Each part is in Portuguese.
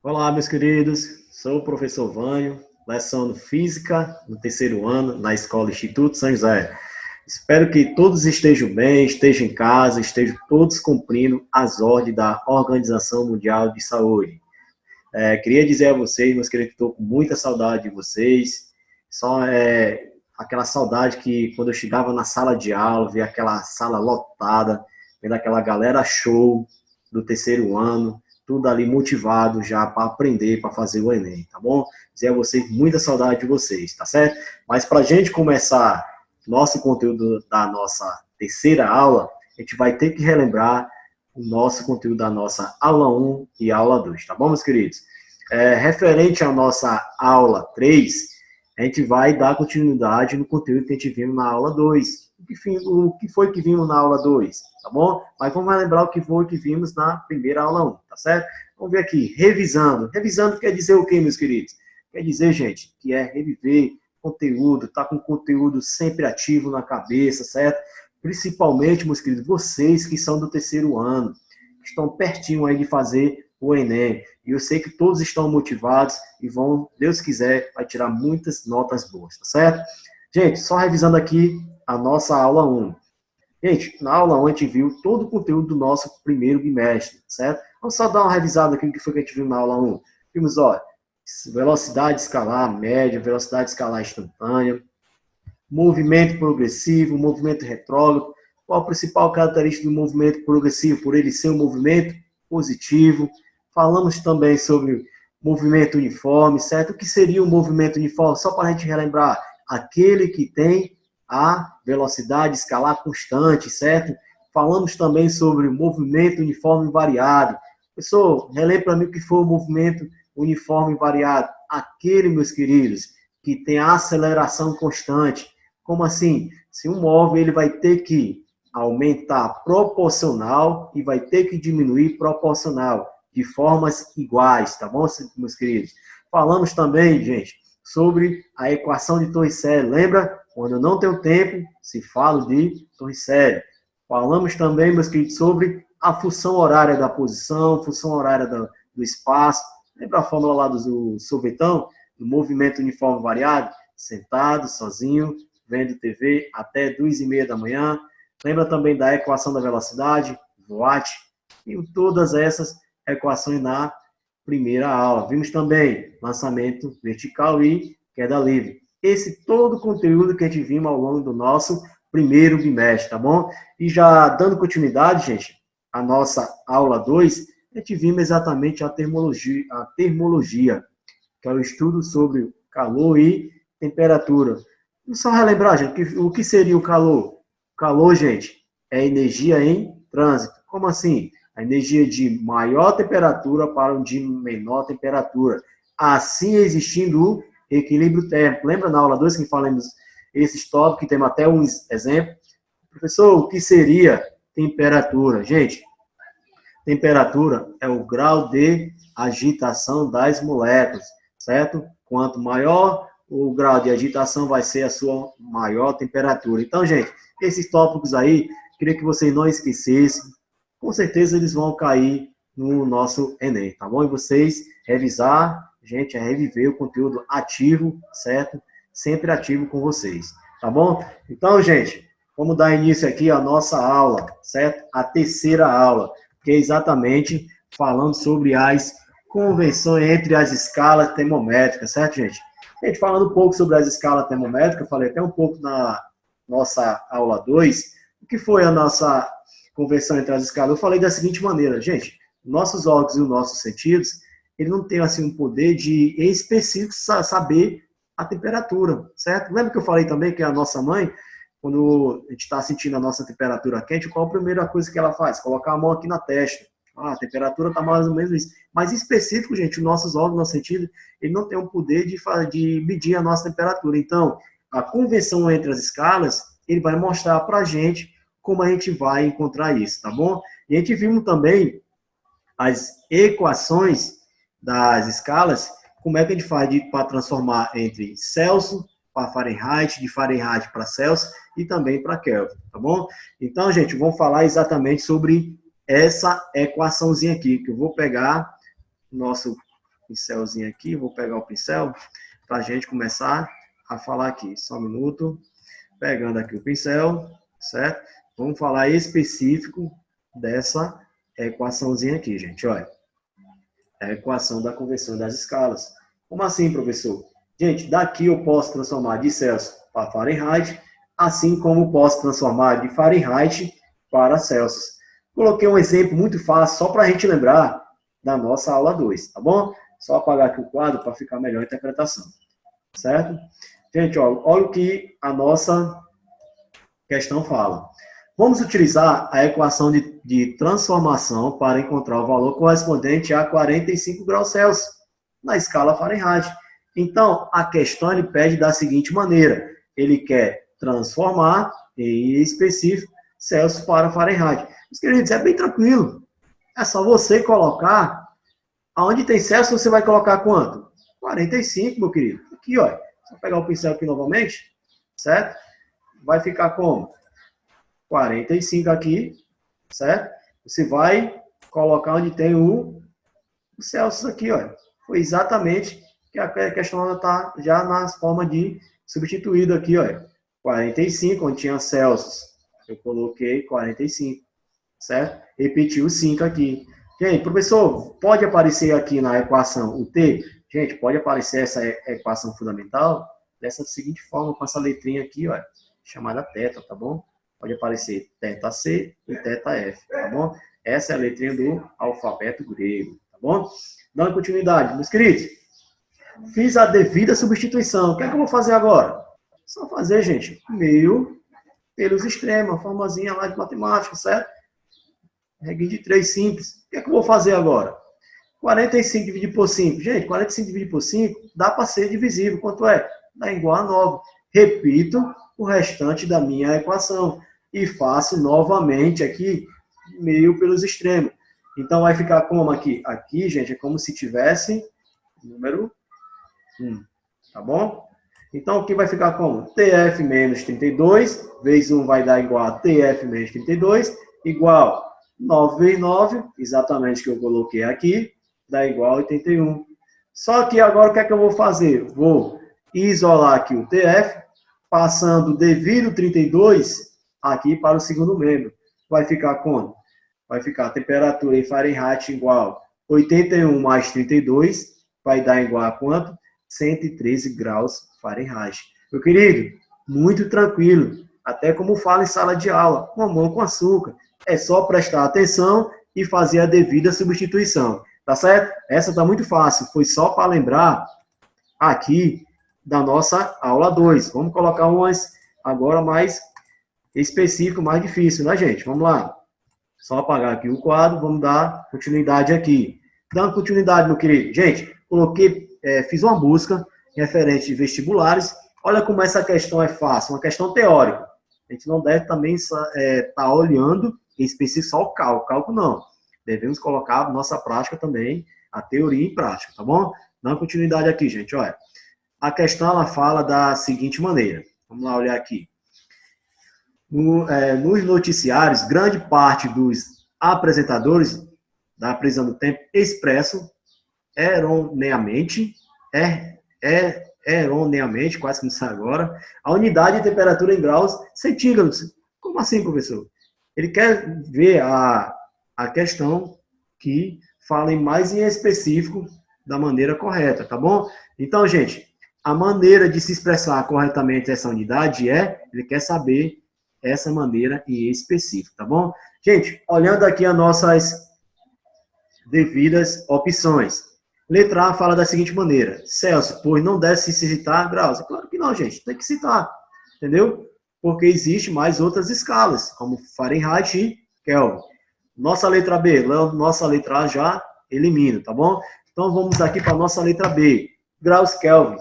Olá, meus queridos. Sou o professor Vânio, leciono Física no terceiro ano na Escola Instituto São José. Espero que todos estejam bem, estejam em casa, estejam todos cumprindo as ordens da Organização Mundial de Saúde. Queria dizer a vocês, meus queridos, que estou com muita saudade de vocês. Aquela saudade que quando eu chegava na sala de aula, via aquela sala lotada, vendo aquela galera show do terceiro ano, tudo ali motivado já para aprender, para fazer o Enem, tá bom? Dizer a vocês, muita saudade de vocês, tá certo? Mas para a gente começar nosso conteúdo da nossa terceira aula, a gente vai ter que relembrar o nosso conteúdo da nossa aula 1 e aula 2, tá bom, meus queridos? Referente à nossa aula 3, a gente vai dar continuidade no conteúdo que a gente viu na aula 2. O que foi que vimos na aula 2, tá bom? Mas vamos lembrar o que foi que vimos na primeira aula 1, tá certo? Vamos ver aqui, revisando. Revisando quer dizer o quê, meus queridos? Quer dizer, gente, que é reviver conteúdo, tá com conteúdo sempre ativo na cabeça, certo? Principalmente, meus queridos, vocês que são do terceiro ano, que estão pertinho aí de fazer o Enem. E eu sei que todos estão motivados e vão, Deus quiser, vai tirar muitas notas boas, tá certo? Gente, só revisando aqui a nossa aula 1. Gente, na aula 1 a gente viu todo o conteúdo do nosso primeiro bimestre, certo? Vamos só dar uma revisada aqui no que foi que a gente viu na aula 1. Vimos, ó, velocidade escalar média, velocidade escalar instantânea, movimento progressivo, movimento retrógrado. Qual a principal característica do movimento progressivo? Por ele ser um movimento positivo. Falamos também sobre movimento uniforme, certo? O que seria o movimento uniforme? Só para a gente relembrar, aquele que tem a velocidade escalar constante, certo? Falamos também sobre movimento uniforme variado. Professor, relembra para mim o que foi o movimento uniforme variado. Aquele, meus queridos, que tem a aceleração constante. Como assim? Se um móvel ele vai ter que aumentar proporcional e vai ter que diminuir proporcional, de formas iguais, tá bom, meus queridos? Falamos também, gente, sobre a equação de Torricelli. Lembra? Quando eu não tenho tempo, se fala de Torricelli. Falamos também, meus queridos, sobre a função horária da posição, função horária do espaço. Lembra a fórmula lá do sorvetão? Do movimento uniforme variado? Sentado, sozinho, vendo TV até 2h30 da manhã. Lembra também da equação da velocidade, Watt, e todas essas equações na primeira aula. Vimos também lançamento vertical e queda livre. Esse todo o conteúdo que a gente viu ao longo do nosso primeiro bimestre, tá bom? E já dando continuidade, gente, a nossa aula 2, a gente viu exatamente a termologia, que é o estudo sobre calor e temperatura. Vamos só relembrar, gente, o que seria o calor? O calor, gente, é energia em trânsito. Como assim? A energia de maior temperatura para um de menor temperatura. Assim existindo o equilíbrio térmico. Lembra na aula 2 que falamos esses tópicos, que temos até um exemplo? Professor, o que seria temperatura? Gente, temperatura é o grau de agitação das moléculas, certo? Quanto maior o grau de agitação, vai ser a sua maior temperatura. Então, gente, esses tópicos aí, queria que vocês não esquecessem. Com certeza eles vão cair no nosso Enem, tá bom? E vocês revisar, gente, é reviver o conteúdo ativo, certo? Sempre ativo com vocês, tá bom? Então, gente, vamos dar início aqui à nossa aula, certo? A terceira aula, que é exatamente falando sobre as convenções entre as escalas termométricas, certo, gente? Gente, falando um pouco sobre as escalas termométricas, falei até um pouco na nossa aula 2, o que foi a nossa conversão entre as escalas? Eu falei da seguinte maneira, gente, nossos órgãos e os nossos sentidos, ele não tem assim um poder de, em específico, saber a temperatura, certo? Lembra que eu falei também que a nossa mãe, quando a gente está sentindo a nossa temperatura quente, qual a primeira coisa que ela faz? Colocar a mão aqui na testa. Ah, a temperatura está mais ou menos isso. Mas em específico, gente, os nossos órgãos, nosso sentido, ele não tem o poder de medir a nossa temperatura. Então, a convenção entre as escalas, ele vai mostrar para a gente como a gente vai encontrar isso, tá bom? E a gente viu também as equações das escalas, como é que a gente faz para transformar entre Celsius para Fahrenheit, de Fahrenheit para Celsius e também para Kelvin, tá bom? Então, gente, vamos falar exatamente sobre essa equaçãozinha aqui, que eu vou pegar nosso pincelzinho aqui, vou pegar o pincel para a gente começar a falar aqui. Só um minuto. Pegando aqui o pincel, certo? Vamos falar específico dessa equaçãozinha aqui, gente. Olha, é a equação da conversão das escalas. Como assim, professor? Gente, daqui eu posso transformar de Celsius para Fahrenheit, assim como posso transformar de Fahrenheit para Celsius. Coloquei um exemplo muito fácil, só para a gente lembrar da nossa aula 2, tá bom? Só apagar aqui o quadro para ficar melhor a interpretação, certo? Gente, olha o que a nossa questão fala. Vamos utilizar a equação de transformação para encontrar o valor correspondente a 45 graus Celsius na escala Fahrenheit. Então, a questão ele pede da seguinte maneira. Ele quer transformar, em específico, Celsius para Fahrenheit. Meus queridos, é bem tranquilo. É só você colocar, aonde tem Celsius, você vai colocar quanto? 45, meu querido. Aqui, ó. Só pegar o pincel aqui novamente, certo? Vai ficar como? 45 aqui, certo? Você vai colocar onde tem o Celsius aqui, ó. Foi exatamente que a questão está já na forma de substituído aqui, ó. 45, onde tinha Celsius, eu coloquei 45, certo? Repeti o 5 aqui. Gente, professor, pode aparecer aqui na equação o T? Gente, pode aparecer essa equação fundamental dessa seguinte forma, com essa letrinha aqui, ó, chamada θ, tá bom? Pode aparecer θC e θF, tá bom? Essa é a letrinha do alfabeto grego, tá bom? Dando continuidade, meus queridos. Fiz a devida substituição. O que é que eu vou fazer agora? Só fazer, gente, meio pelos extremos, a formazinha lá de matemática, certo? Regra de 3 simples. O que é que eu vou fazer agora? 45 dividido por 5. Gente, 45 dividido por 5 dá para ser divisível. Quanto é? Dá igual a 9. Repito o restante da minha equação. E faço novamente aqui meio pelos extremos. Então, vai ficar como aqui? Aqui, gente, é como se tivesse número 1. Tá bom? Então, aqui vai ficar como? TF menos 32, vezes 1 vai dar igual a TF menos 32, igual 9 vezes 9, exatamente o que eu coloquei aqui, dá igual a 81. Só que agora o que é que eu vou fazer? Vou isolar aqui o TF, passando devido 32 aqui para o segundo membro. Vai ficar quanto? Vai ficar a temperatura em Fahrenheit igual 81 mais 32, vai dar igual a quanto? 113 graus Fahrenheit. Meu querido, muito tranquilo. Até como fala em sala de aula, mamão com açúcar. É só prestar atenção e fazer a devida substituição. Tá certo? Essa tá muito fácil. Foi só para lembrar aqui da nossa aula 2. Vamos colocar umas agora mais específico, mais difícil, né, gente? Vamos lá. Só apagar aqui o quadro, vamos dar continuidade aqui. Dando continuidade, meu querido. Gente, coloquei, fiz uma busca referente de vestibulares. Olha como essa questão é fácil, uma questão teórica. A gente não deve também estar olhando em específico só o cálculo não. Devemos colocar a nossa prática também, a teoria em prática, tá bom? Dando continuidade aqui, gente, olha. A questão, ela fala da seguinte maneira. Vamos lá olhar aqui. Nos noticiários, grande parte dos apresentadores da Prisão do Tempo expressam erroneamente, quase que não sai agora, a unidade de temperatura em graus centígrados. Como assim, professor? Ele quer ver a questão que fale mais em específico da maneira correta, tá bom? Então, gente, a maneira de se expressar corretamente essa unidade ele quer saber essa maneira em específico, tá bom? Gente, olhando aqui as nossas devidas opções. Letra A fala da seguinte maneira. Celsius, pois não deve se citar graus. É claro que não, gente. Tem que citar. Entendeu? Porque existe mais outras escalas, como Fahrenheit e Kelvin. Nossa letra B, nossa letra A já elimina, tá bom? Então, vamos aqui para a nossa letra B. Graus Kelvin.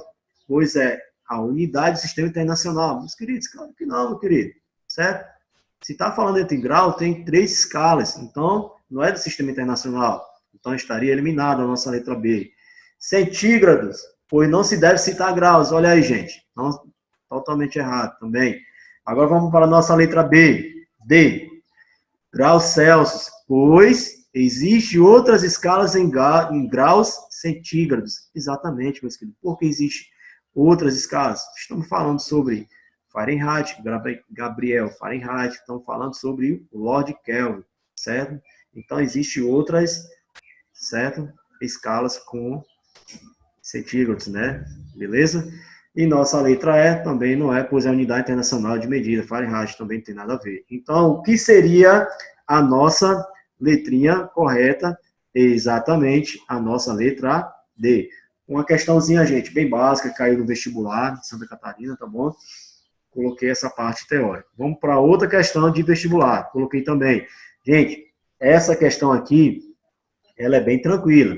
Pois é, a unidade do sistema internacional. Meus queridos, claro que não, meu querido. Certo? Se está falando em grau, tem 3 escalas. Então, não é do sistema internacional. Então, estaria eliminada a nossa letra B. Centígrados, pois não se deve citar graus. Olha aí, gente. Não, totalmente errado também. Agora, vamos para a nossa letra B. D. Graus Celsius, pois Existem outras escalas em graus centígrados. Exatamente, meus queridos. Por que existem outras escalas? Estamos falando sobre Fahrenheit, Gabriel Fahrenheit, estamos falando sobre o Lord Kelvin, certo? Então, existem outras, certo? Escalas com centígrados, né? Beleza? E nossa letra E também não é, pois é a unidade internacional de medida, Fahrenheit também não tem nada a ver. Então, o que seria a nossa letrinha correta? Exatamente a nossa letra D. Uma questãozinha, gente, bem básica, caiu no vestibular de Santa Catarina, tá bom? Coloquei essa parte teórica. Vamos para outra questão de vestibular. Coloquei também. Gente, essa questão aqui, ela é bem tranquila,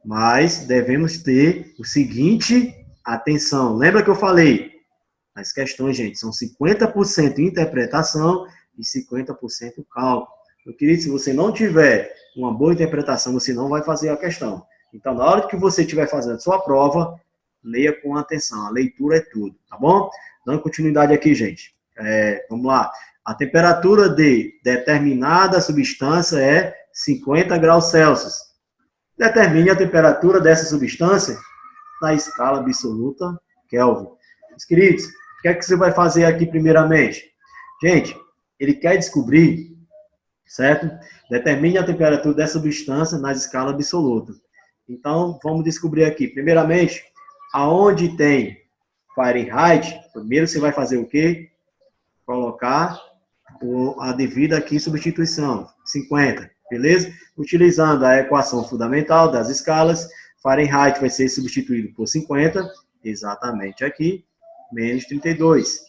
mas devemos ter o seguinte, atenção. Lembra que eu falei? As questões, gente, são 50% interpretação e 50% cálculo. Meu querido, se você não tiver uma boa interpretação, você não vai fazer a questão. Então, na hora que você estiver fazendo a sua prova, leia com atenção. A leitura é tudo, tá bom? Dando continuidade aqui, gente. Vamos lá. A temperatura de determinada substância é 50 graus Celsius. Determine a temperatura dessa substância na escala absoluta Kelvin. Meus queridos, o que é que você vai fazer aqui primeiramente? Gente, ele quer descobrir, certo? Determine a temperatura dessa substância na escala absoluta. Então, vamos descobrir aqui. Primeiramente, aonde tem Fahrenheit, primeiro você vai fazer o quê? Colocar a devida aqui substituição, 50, beleza? Utilizando a equação fundamental das escalas, Fahrenheit vai ser substituído por 50, exatamente aqui, menos 32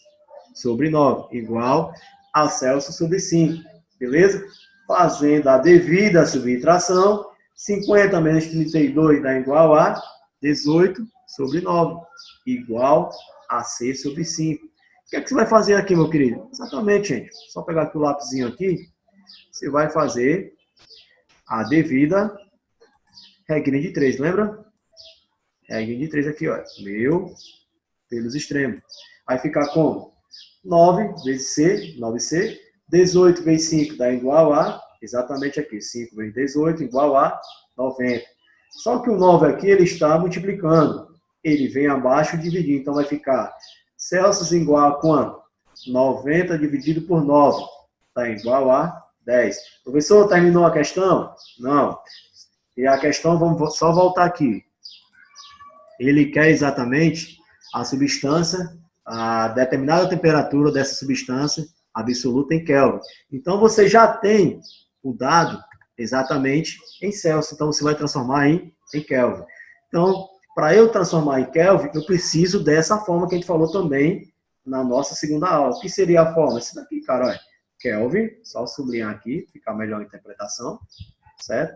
sobre 9, igual a Celsius sobre 5, beleza? Fazendo a devida subtração, 50 menos 32 dá igual a 18 sobre 9, igual a C sobre 5. O que é que você vai fazer aqui, meu querido? Exatamente, gente. Só pegar aqui o lapisinho aqui, você vai fazer a devida regrinha de 3, lembra? Regrinha de 3 aqui, ó. Meu pelos extremos. Vai ficar como? 9 vezes C, 9C. 18 vezes 5 dá igual a, exatamente aqui, 5 vezes 18 igual a 90. Só que o 9 aqui, ele está multiplicando. Ele vem abaixo e dividir. Então, vai ficar Celsius igual a quanto? 90 dividido por 9. Está igual a 10. Professor, terminou a questão? Não. E a questão, vamos só voltar aqui. Ele quer exatamente a substância, a determinada temperatura dessa substância absoluta em Kelvin. Então, você já tem o dado exatamente em Celsius. Então, você vai transformar em Kelvin. Então, para eu transformar em Kelvin, eu preciso dessa forma que a gente falou também na nossa segunda aula. O que seria a forma? Esse daqui, cara, olha. Kelvin, só sublinhar aqui, ficar melhor a interpretação, certo?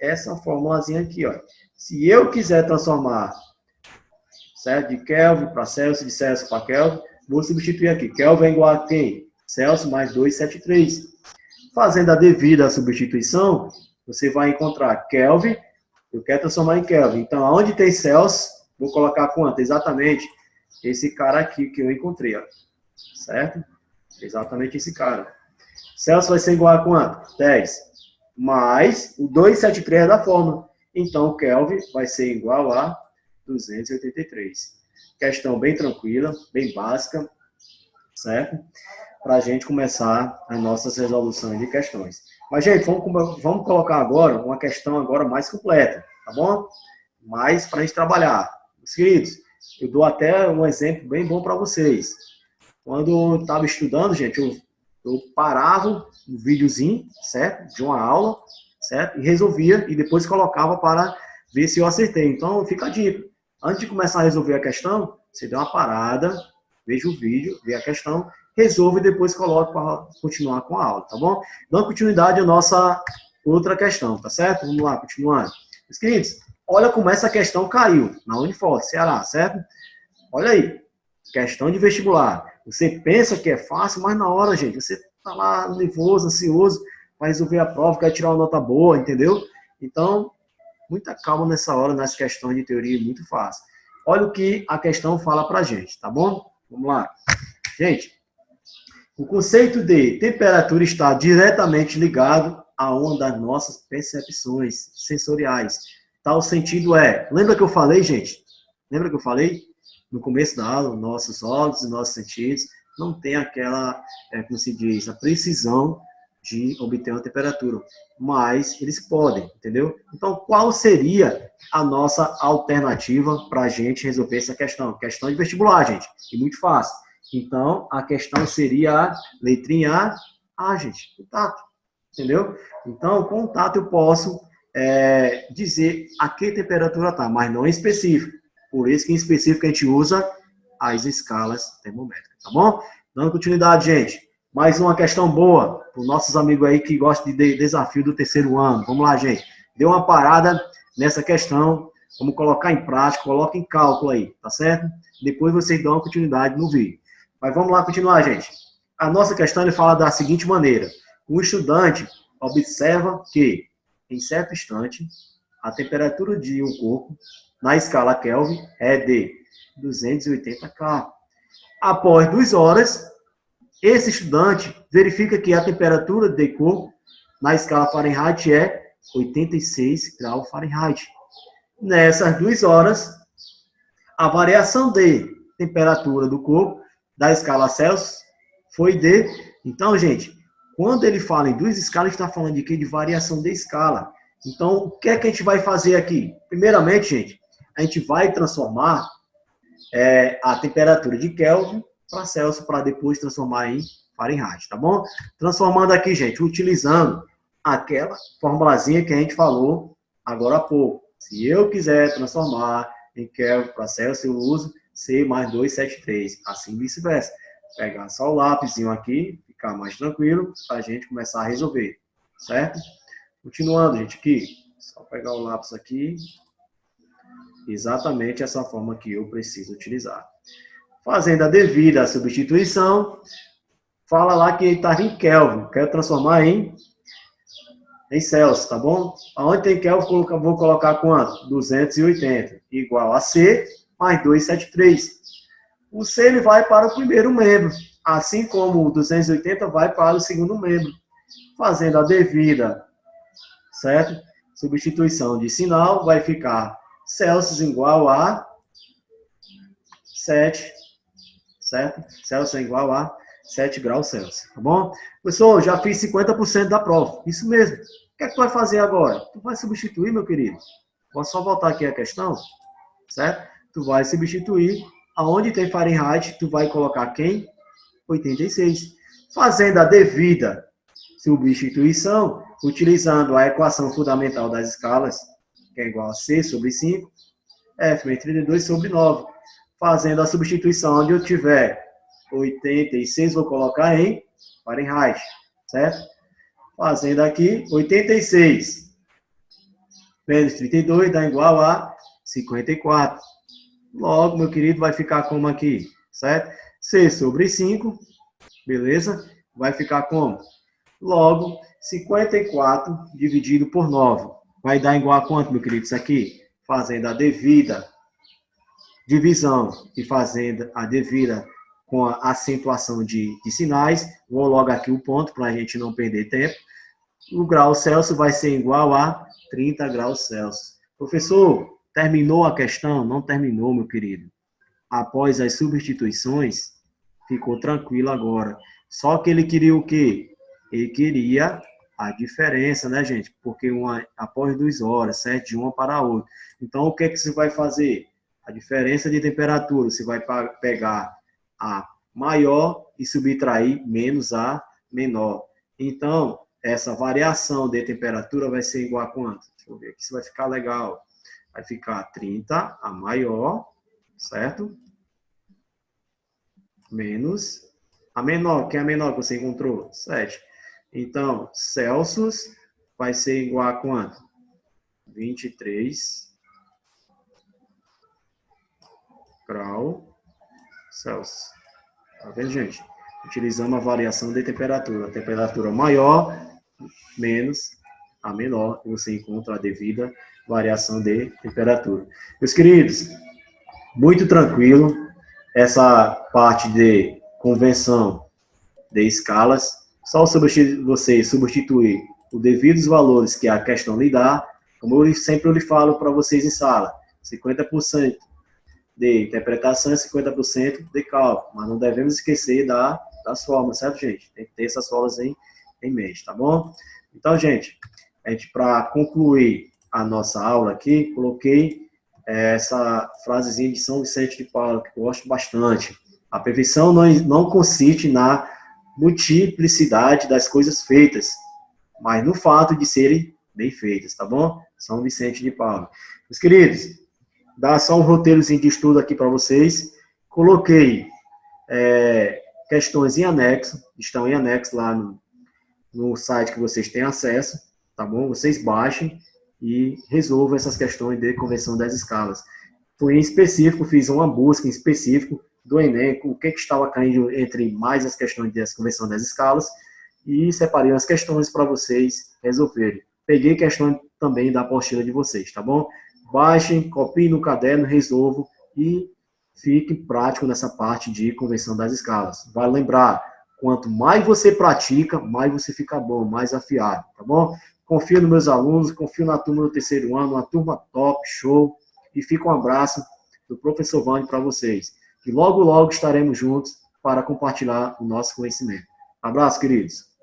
Essa formulazinha aqui, ó. Se eu quiser transformar, certo? De Kelvin para Celsius, de Celsius para Kelvin, vou substituir aqui. Kelvin é igual a quem? Celsius mais 273. Fazendo a devida substituição, você vai encontrar Kelvin. Eu quero transformar em Kelvin. Então, aonde tem Celsius, vou colocar quanto? Exatamente esse cara aqui que eu encontrei, ó. Certo? Exatamente esse cara. Celsius vai ser igual a quanto? 10. Mais o 273 da fórmula. Então, o Kelvin vai ser igual a 283. Questão bem tranquila, bem básica, certo? Para a gente começar as nossas resoluções de questões. Mas, gente, vamos colocar agora uma questão agora mais completa, tá bom? Mais para a gente trabalhar. Meus queridos, eu dou até um exemplo bem bom para vocês. Quando eu estava estudando, gente, eu parava um videozinho, certo? De uma aula, certo? E resolvia, e depois colocava para ver se eu acertei. Então, fica a dica. Antes de começar a resolver a questão, você dá uma parada, veja o vídeo, vê a questão, resolve e depois coloca para continuar com a aula, tá bom? Dando continuidade à nossa outra questão, tá certo? Vamos lá, continuando. Meus queridos, olha como essa questão caiu na Uniforte, Ceará, certo? Olha aí, questão de vestibular. Você pensa que é fácil, mas na hora, gente, você tá lá nervoso, ansioso, para resolver a prova, quer tirar uma nota boa, entendeu? Então, muita calma nessa hora, nas questões de teoria, muito fácil. Olha o que a questão fala pra gente, tá bom? Vamos lá. Gente, o conceito de temperatura está diretamente ligado a uma das nossas percepções sensoriais. Tal sentido é, lembra que eu falei, gente? Lembra que eu falei no começo da aula, nossos olhos e nossos sentidos não tem aquela, como se diz, a precisão de obter uma temperatura, mas eles podem, entendeu? Então, qual seria a nossa alternativa para a gente resolver essa questão? Questão de vestibular, gente, e muito fácil. Então, a questão seria a letrinha A, gente, o tato, entendeu? Então, com o tato eu posso dizer a que temperatura está, mas não em específico. Por isso que em específico a gente usa as escalas termométricas, tá bom? Dando continuidade, gente. Mais uma questão boa para os nossos amigos aí que gostam de desafio do terceiro ano. Vamos lá, gente. Dê uma parada nessa questão. Vamos colocar em prática, coloca em cálculo aí, tá certo? Depois vocês dão uma continuidade no vídeo. Mas vamos lá continuar, gente. A nossa questão ele fala da seguinte maneira. O estudante observa que, em certo instante, a temperatura de um corpo na escala Kelvin é de 280 K. Após 2 horas, esse estudante verifica que a temperatura de corpo na escala Fahrenheit é 86 graus Fahrenheit. Nessas 2 horas, a variação de temperatura do corpo da escala Celsius foi de... Então, gente, quando ele fala em 2 escalas, ele está falando de quê? De variação de escala. Então, o que é que a gente vai fazer aqui? Primeiramente, gente, a gente vai transformar a temperatura de Kelvin para Celsius, para depois transformar em Fahrenheit, tá bom? Transformando aqui, gente, utilizando aquela formulazinha que a gente falou agora há pouco. Se eu quiser transformar em Kelvin para Celsius, eu uso C mais 273, assim vice-versa. Pegar só o lápisinho aqui, ficar mais tranquilo, para a gente começar a resolver, certo? Continuando, gente, aqui, só pegar o lápis aqui, exatamente essa forma que eu preciso utilizar. Fazendo a devida substituição, fala lá que ele estava em Kelvin, quero transformar em Celsius, tá bom? Aonde tem Kelvin, vou colocar quanto? 280, igual a C mais 273. O C ele vai para o primeiro membro, assim como o 280 vai para o segundo membro. Fazendo a devida, certo? Substituição de sinal, vai ficar Celsius igual a 7, certo? Celsius é igual a 7 graus Celsius, tá bom? Pessoal, já fiz 50% da prova. Isso mesmo. O que é que tu vai fazer agora? Tu vai substituir, meu querido. Posso só voltar aqui a questão, certo? Tu vai substituir. Aonde tem Fahrenheit, tu vai colocar quem? 86. Fazendo a devida substituição, utilizando a equação fundamental das escalas, que é igual a C sobre 5, F menos 32 sobre 9. Fazendo a substituição onde eu tiver 86, vou colocar em Fahrenheit, certo? Fazendo aqui, 86 menos 32 dá igual a 54. Logo, meu querido, vai ficar como aqui, certo? C sobre 5, beleza? Vai ficar como? Logo, 54 dividido por 9. Vai dar igual a quanto, meu querido? Isso aqui, fazendo a devida divisão e fazendo a devida com a acentuação de sinais. Vou logo aqui o ponto para a gente não perder tempo. O grau Celsius vai ser igual a 30 graus Celsius. Professor, terminou a questão? Não terminou, meu querido. Após as substituições, ficou tranquilo agora. Só que ele queria o quê? Ele queria a diferença, né, gente? Porque após 2 horas, certo? De uma para a outra. Então, o que é que você vai fazer? A diferença de temperatura, você vai pegar a maior e subtrair menos a menor. Então, essa variação de temperatura vai ser igual a quanto? Deixa eu ver aqui se vai ficar legal. Vai ficar 30, a maior, certo? Menos a menor. Quem é a menor que você encontrou? 7. Então, Celsius vai ser igual a quanto? 23 graus Celsius. Tá vendo, gente? Utilizamos a variação de temperatura. A temperatura maior, menos a menor, e você encontra a devida variação de temperatura. Meus queridos, muito tranquilo essa parte de convenção de escalas. Só você substituir os devidos valores que a questão lhe dá, como eu sempre lhe falo para vocês em sala, 50% de interpretação e 50% de cálculo, mas não devemos esquecer das formas, certo, gente? Tem que ter essas formas em mente, tá bom? Então, gente, para concluir a nossa aula aqui, coloquei essa frasezinha de São Vicente de Paulo, que eu gosto bastante. A perfeição não consiste na multiplicidade das coisas feitas, mas no fato de serem bem feitas, tá bom? São Vicente de Paulo. Meus queridos, dá só um roteirozinho de estudo aqui para vocês. Coloquei questões em anexo, estão em anexo lá no site que vocês têm acesso, tá bom? Vocês baixem e resolvam essas questões de conversão das escalas. Foi em específico, fiz uma busca em específico do Enem, o que estava caindo entre mais as questões de conversão das escalas, e separei as questões para vocês resolverem. Peguei questões também da apostila de vocês, tá bom? Baixem, copiem no caderno, resolvam e fique prático nessa parte de conversão das escalas. Vale lembrar, quanto mais você pratica, mais você fica bom, mais afiado, tá bom? Confio nos meus alunos, confio na turma do terceiro ano, uma turma top, show, e fica um abraço do professor Vânio para vocês. E logo, logo estaremos juntos para compartilhar o nosso conhecimento. Abraço, queridos.